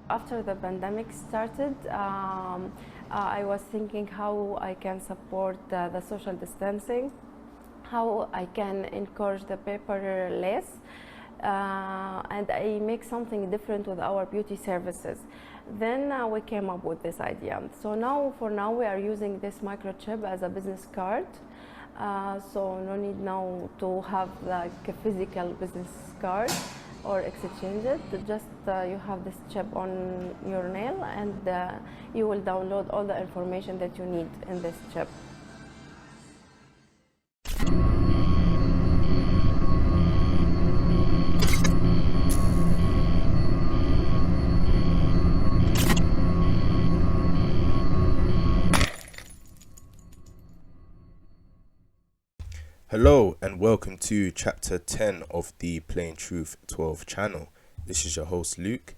After the pandemic started, I was thinking how I can support the social distancing, how I can encourage the paperless, and I make something different with our beauty services. Then we came up with this idea. So now, for now, we are using this microchip as a business card. So no need now to have like a physical business card or exchange it. Just you have this chip on your nail, and you will download all the information that you need in this chip. Hello and welcome to chapter 10 of the Plain Truth 12 channel. This is your host Luke.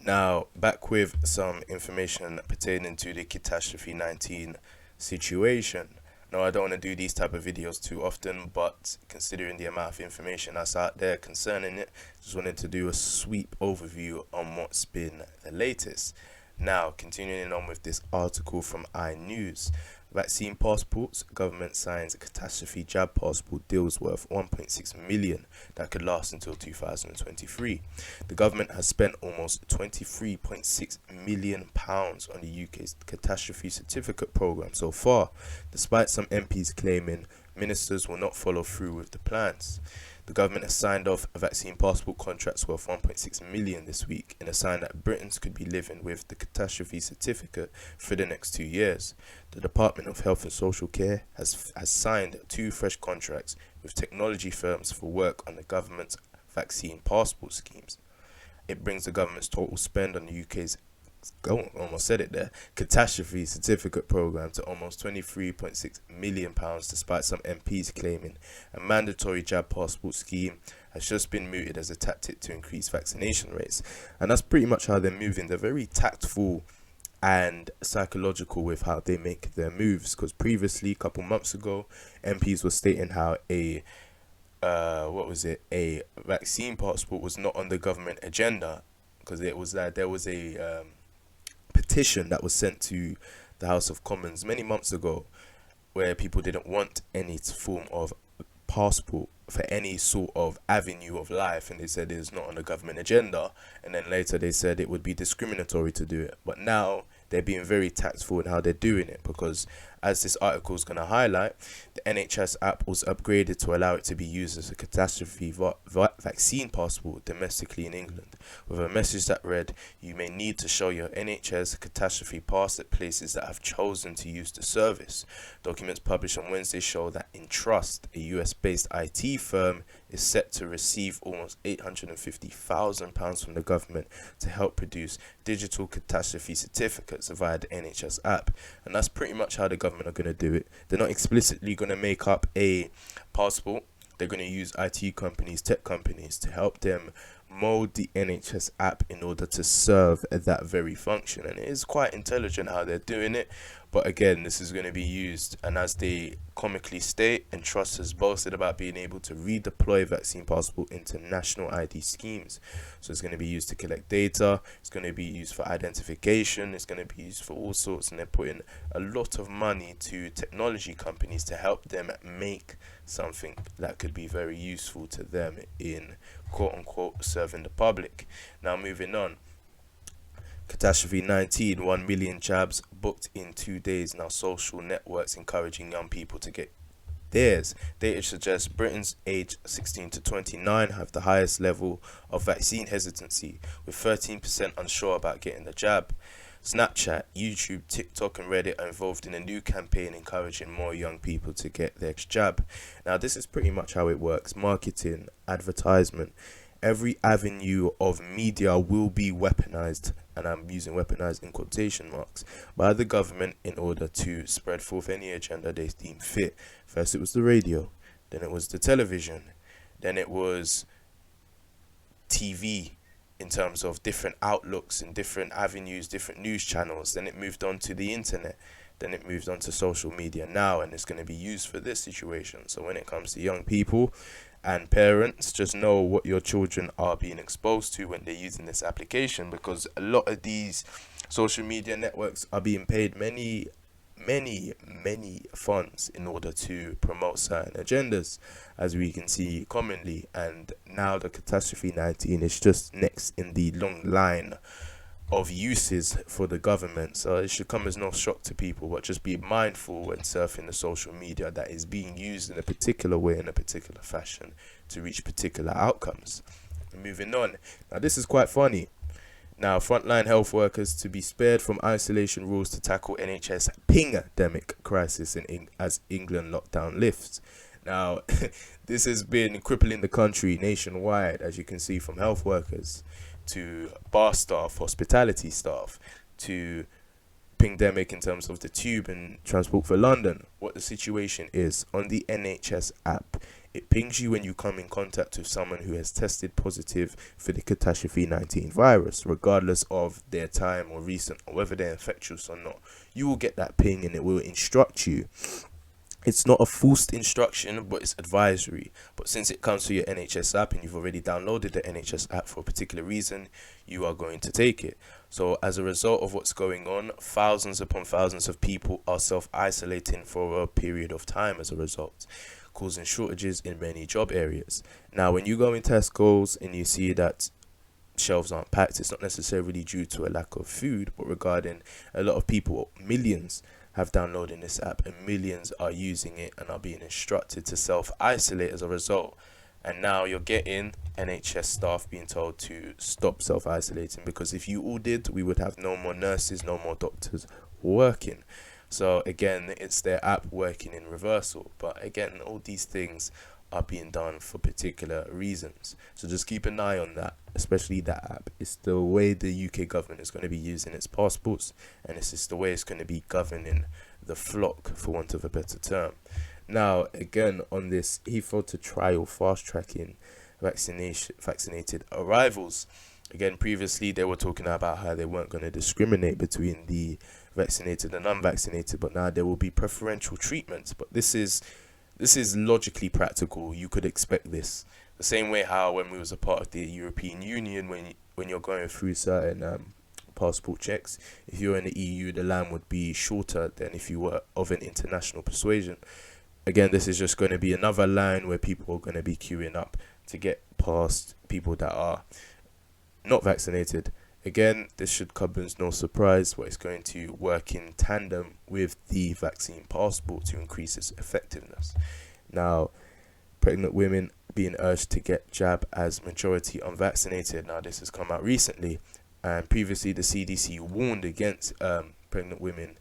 Now back with some information pertaining to the Catastrophie 19 situation. Now I don't want to do these type of videos too often, but considering the amount of information that's out there concerning it, just wanted to do a sweep overview on what's been the latest. Now continuing on with this article from iNews. Vaccine passports, government signs a Catastrophie jab passport deals worth 1.6 million that could last until 2023. The government has spent almost 23.6 million pounds on the UK's Catastrophie certificate programme so far, despite some MPs claiming ministers will not follow through with the plans. The government has signed off a vaccine passport contracts worth 1.6 million this week in a sign that Britons could be living with the Catastrophie certificate for the next 2 years. The Department of Health and Social Care has signed 2 fresh contracts with technology firms for work on the government's vaccine passport schemes. It brings the government's total spend on the UK's Catastrophie certificate program to almost £23.6 million, despite some MPs claiming a mandatory jab passport scheme has just been mooted as a tactic to increase vaccination rates. And that's pretty much how they're moving. They're very tactful and psychological with how they make their moves, because previously, a couple months ago, MPs were stating how a vaccine passport was not on the government agenda, because it was that there was a petition that was sent to the House of Commons many months ago where people didn't want any form of passport for any sort of avenue of life, and they said it's not on the government agenda, and then later they said it would be discriminatory to do it. But now they're being very tactful in how they're doing it, because as this article is going to highlight, the NHS app was upgraded to allow it to be used as a Catastrophie vaccine passport domestically in England, with a message that read, "You may need to show your NHS Catastrophie pass at places that have chosen to use the service." Documents published on Wednesday show that Entrust, a US-based IT firm, is set to receive almost £850,000 from the government to help produce digital Catastrophie certificates via the NHS app. And that's pretty much how the government are going to do it. They're not explicitly going to make up a passport. They're going to use IT companies, tech companies, to help them mold the NHS app in order to serve that very function. And it is quite intelligent how they're doing it. But again, this is going to be used, and as they comically state, Entrust has boasted about being able to redeploy vaccine passport into national ID schemes. So it's going to be used to collect data, it's going to be used for identification, it's going to be used for all sorts, and they're putting a lot of money to technology companies to help them make something that could be very useful to them in quote-unquote serving the public. Now moving on. Catastrophie 19, 1 million jabs booked in 2 days. Now social networks encouraging young people to get theirs. Data suggests Britons aged 16 to 29 have the highest level of vaccine hesitancy, with 13% unsure about getting the jab. Snapchat, YouTube, TikTok and Reddit are involved in a new campaign encouraging more young people to get their jab. Now this is pretty much how it works. Marketing, advertisement, every avenue of media will be weaponized, and I'm using weaponized in quotation marks, by the government in order to spread forth any agenda they deem fit. First it was the radio, then it was the television, then it was TV in terms of different outlooks and different avenues, different news channels, then it moved on to the internet, then it moved on to social media now, and it's going to be used for this situation. So when it comes to young people And parents, just know what your children are being exposed to when they're using this application, because a lot of these social media networks are being paid many funds in order to promote certain agendas, as we can see commonly. And now the Catastrophe 19 is just next in the long line of uses for the government. So it should come as no shock to people, but just be mindful when surfing the social media that is being used in a particular way, in a particular fashion, to reach particular outcomes. And moving on. Now this is quite funny. Now, frontline health workers to be spared from isolation rules to tackle NHS Pingdemic crisis as England lockdown lifts. Now, this has been crippling the country nationwide, as you can see, from health workers to bar staff, hospitality staff, to Pingdemic in terms of the tube and Transport for London. What the situation is on the NHS app, it pings you when you come in contact with someone who has tested positive for the Catastrophe 19 virus, regardless of their time or recent, or whether they're infectious or not. You will get that ping and it will instruct you. It's not a forced instruction, but it's advisory. But since it comes to your NHS app and you've already downloaded the NHS app for a particular reason, you are going to take it. So as a result of what's going on, thousands upon thousands of people are self-isolating for a period of time as a result, causing shortages in many job areas. Now, when you go in Tesco's and you see that shelves aren't packed, it's not necessarily due to a lack of food, but regarding a lot of people, millions have downloaded this app and millions are using it and are being instructed to self-isolate as a result. And now you're getting NHS staff being told to stop self-isolating, because if you all did, we would have no more nurses, no more doctors working. So again, it's their app working in reversal. But again, all these things are being done for particular reasons. So just keep an eye on that, especially that app. It's the way the UK government is going to be using its passports, and it's just the way it's going to be governing the flock, for want of a better term. Now, again, on this, he failed to trial fast-tracking vaccinated arrivals. Again, previously they were talking about how they weren't going to discriminate between the vaccinated and unvaccinated, but now there will be preferential treatment. But this is logically practical. You could expect this. The same way how when we was a part of the European Union, when you're going through certain passport checks, if you're in the EU, the line would be shorter than if you were of an international persuasion. Again, this is just going to be another line where people are going to be queuing up to get past people that are not vaccinated. Again, this should come as no surprise, but it's going to work in tandem with the vaccine passport to increase its effectiveness. Now, pregnant women being urged to get jab as majority unvaccinated. Now, this has come out recently, and previously the CDC warned against pregnant women,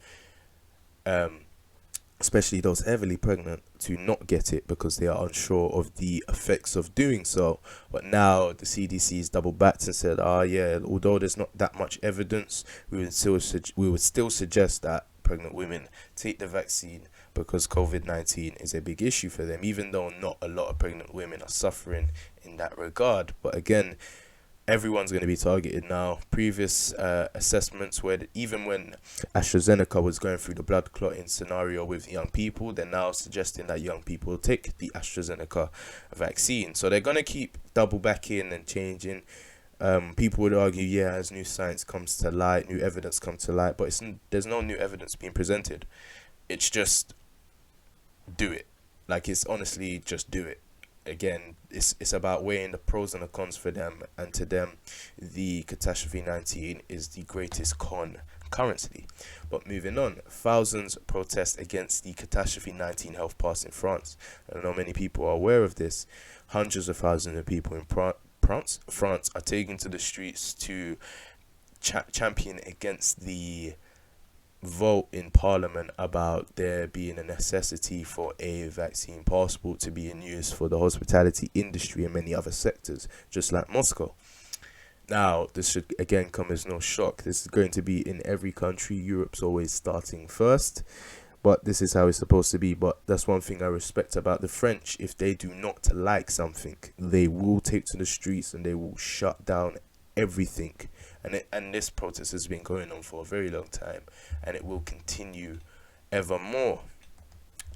especially those heavily pregnant, to not get it because they are unsure of the effects of doing so. But now the CDC has double backed and said, yeah, although there's not that much evidence, we would still suggest that pregnant women take the vaccine, because COVID-19 is a big issue for them, even though not a lot of pregnant women are suffering in that regard. But again, everyone's going to be targeted now. Previous assessments, where even when AstraZeneca was going through the blood clotting scenario with young people, they're now suggesting that young people take the AstraZeneca vaccine. So they're going to keep double backing and changing. People would argue, as new science comes to light, new evidence comes to light, but there's no new evidence being presented. It's just do it. Like, it's honestly just do it. Again, it's about weighing the pros and the cons for them, and to them, the Catastrophe 19 is the greatest con currently. But moving on, thousands protest against the Catastrophe 19 health pass in France. I don't know many people are aware of this. Hundreds of thousands of people in France are taking to the streets to champion against the vote in Parliament about there being a necessity for a vaccine passport to be in use for the hospitality industry and many other sectors, just like Moscow. Now, this should again come as no shock. This is going to be in every country. Europe's always starting first, but this is how it's supposed to be. But that's one thing I respect about the French. If they do not like something, they will take to the streets and they will shut down everything. And this protest has been going on for a very long time, and it will continue ever more.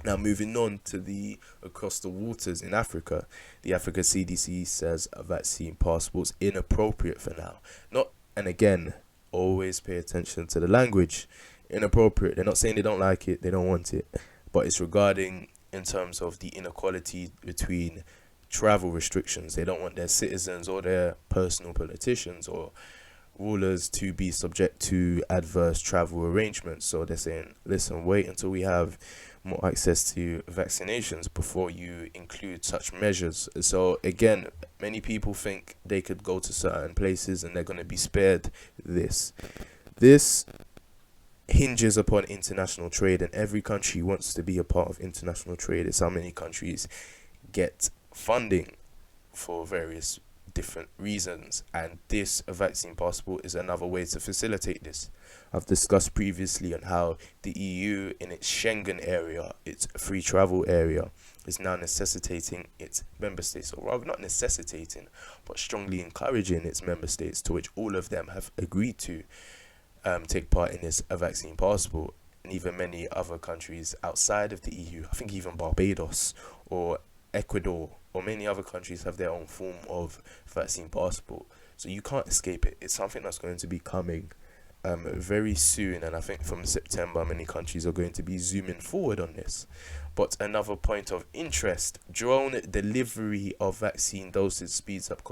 Now, moving on to the across the waters in Africa, the Africa CDC says a vaccine passport's inappropriate for now. Not, and again, always pay attention to the language. Inappropriate. They're not saying they don't like it, they don't want it, but it's regarding in terms of the inequality between travel restrictions. They don't want their citizens or their personal politicians or rulers to be subject to adverse travel arrangements. So they're saying, listen, wait until we have more access to vaccinations before you include such measures. So again, many people think they could go to certain places and they're going to be spared this. This hinges upon international trade, and every country wants to be a part of international trade. It's how many countries get funding for various different reasons, and this vaccine passport is another way to facilitate this. I've discussed previously on how the EU in its Schengen area, its free travel area, is now necessitating its member states, or rather not necessitating, but strongly encouraging its member states, to which all of them have agreed to take part in this vaccine passport, and even many other countries outside of the EU. I think even Barbados or Ecuador or many other countries have their own form of vaccine passport. So you can't escape it. It's something that's going to be coming very soon, and I think from September many countries are going to be zooming forward on this. But another point of interest, drone delivery of vaccine doses speeds up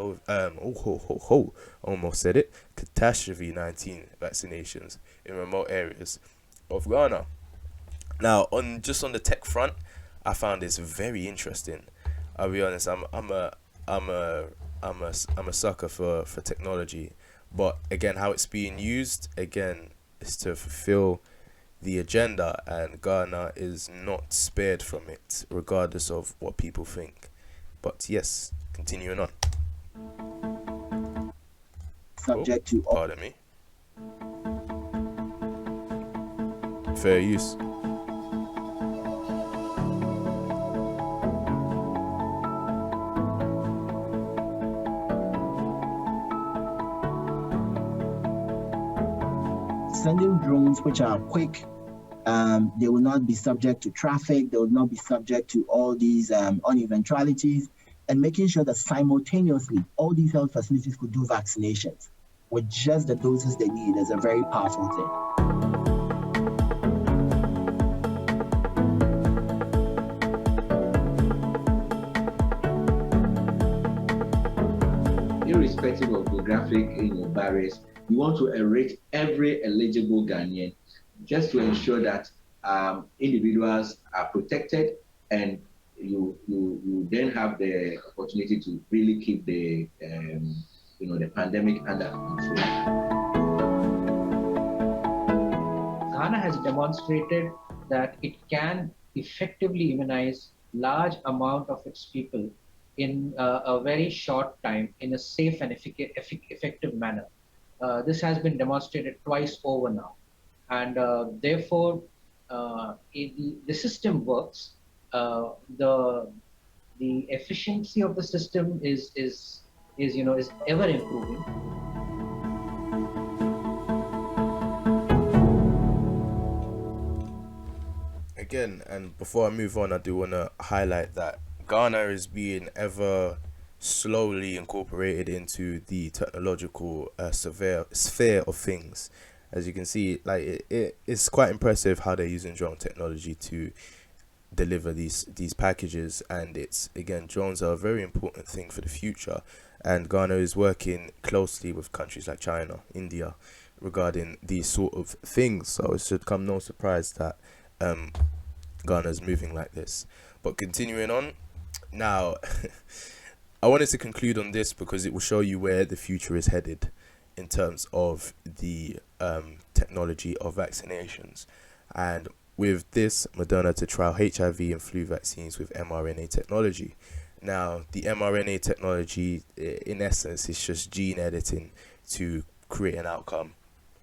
almost said it, Catastrophe 19 vaccinations in remote areas of Ghana. Now, on the tech front, I found this very interesting. I'll be honest, I'm a sucker for technology, but again, how it's being used again is to fulfill the agenda, and Ghana is not spared from it, regardless of what people think. But yes, continuing on. Subject to pardon me. Fair use. sending drones which are quick. They will not be subject to traffic. They will not be subject to all these uneventualities, and making sure that simultaneously all these health facilities could do vaccinations with just the doses they need is a very powerful thing. Irrespective of geographic barriers, you want to enrich every eligible Ghanaian just to ensure that individuals are protected, and you then have the opportunity to really keep the the pandemic under control. Ghana has demonstrated that it can effectively immunize large amount of its people in a very short time in a safe and effective manner. This has been demonstrated twice over now, and therefore the system works. The efficiency of the system is ever improving. Again, and before I move on, I do want to highlight that Ghana is being ever slowly incorporated into the technological sphere of things. As you can see, like it's quite impressive how they're using drone technology to deliver these packages, and it's, again, drones are a very important thing for the future, and Ghana is working closely with countries like China, India, regarding these sort of things. So it should come no surprise that Ghana is moving like this. But continuing on now, I wanted to conclude on this because it will show you where the future is headed in terms of the technology of vaccinations. And with this, Moderna to trial HIV and flu vaccines with mRNA technology. Now, the mRNA technology, in essence, is just gene editing to create an outcome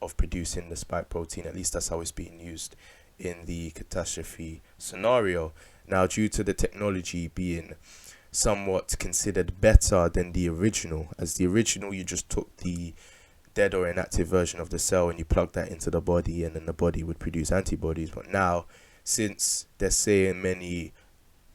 of producing the spike protein. At least that's how it's being used in the Catastrophie scenario. Now, due to the technology being somewhat considered better than the original, as the original, you just took the dead or inactive version of the cell and you plug that into the body, and then the body would produce antibodies. But now, since they're saying many,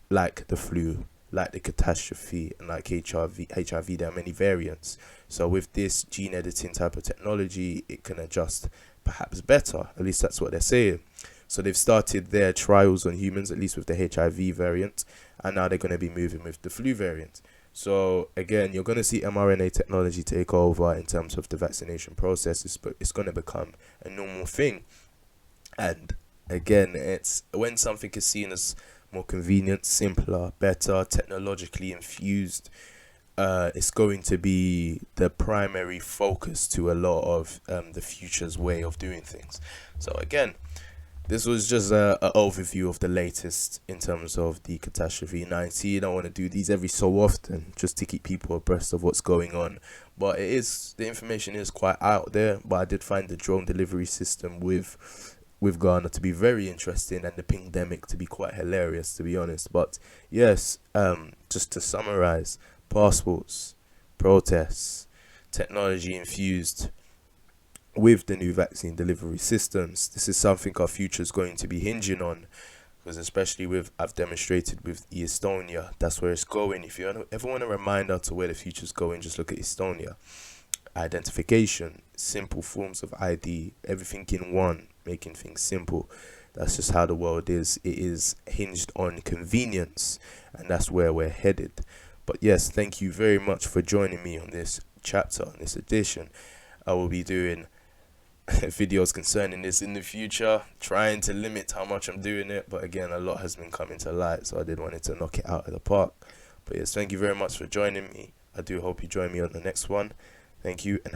like the flu, like the catastrophe, and like HIV, there are many variants. So with this gene editing type of technology, it can adjust perhaps better. At least that's what they're saying. So they've started their trials on humans, at least with the HIV variant, and now they're going to be moving with the flu variant. So again, you're going to see mRNA technology take over in terms of the vaccination processes, but it's going to become a normal thing. And again, it's when something is seen as more convenient, simpler, better, technologically infused, it's going to be the primary focus to a lot of the future's way of doing things. So again, this was just an overview of the latest in terms of the Catastrophe 19. I want to do these every so often just to keep people abreast of what's going on. But the information is quite out there. But I did find the drone delivery system with Ghana to be very interesting, and the Pingdemic to be quite hilarious, to be honest. But yes, just to summarize, passports, protests, technology infused with the new vaccine delivery systems. This is something our future is going to be hinging on, because especially I've demonstrated with Estonia, that's where it's going. If you ever want a reminder to where the future is going, just look at Estonia. Identification, simple forms of ID, everything in one, making things simple. That's just how the world is. It is hinged on convenience, and that's where we're headed. But yes, thank you very much for joining me on this chapter, on this edition. I will be doing videos concerning this in the future, trying to limit how much I'm doing it, but again, a lot has been coming to light, so I did want to knock it out of the park. But yes, thank you very much for joining me. I do hope you join me on the next one. Thank you, and